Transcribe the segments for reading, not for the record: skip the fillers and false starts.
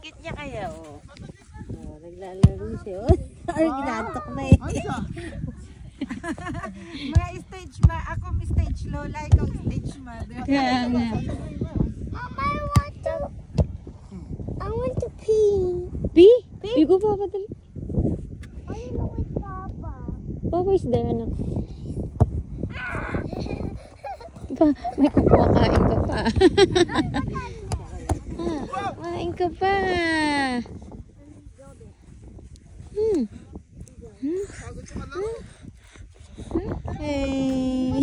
Dikit niya kaya, oh. Oh, naglalaro siya, oh. Ay, ginantok na eh. Mga stage ma, ako stage lola, ikaw stage ma. Kaya nga. Mama, I want to pee. Pee? Pee ko pa dali. I know with Papa. Papa is there, anak. Pa, may kukuha, kain ka pa. Kain ka pa. Hey.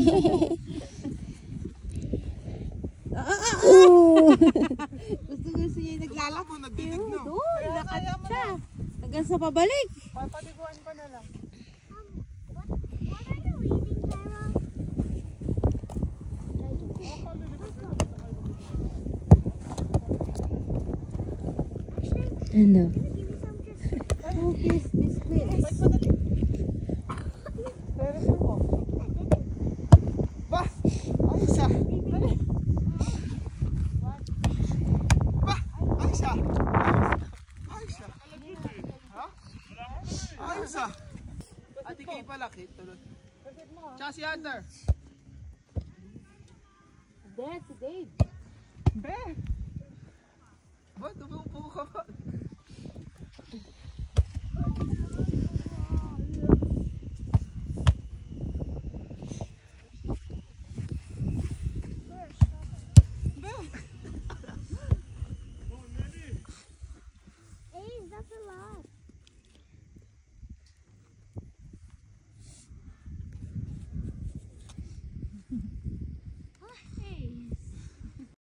Gusto niya yung naglalako. Doon, lakad siya. Hanggang sa pabalik. Papaliguan ko na lang. What are you eating, Sarah? Ano? Cookies, biscuits. Bah! Aisa! Bah! Aisa! Aisa! Ha? Aisa! Ate Kay pala, Kate. Tsaka si Hunter. That's Dave. Be!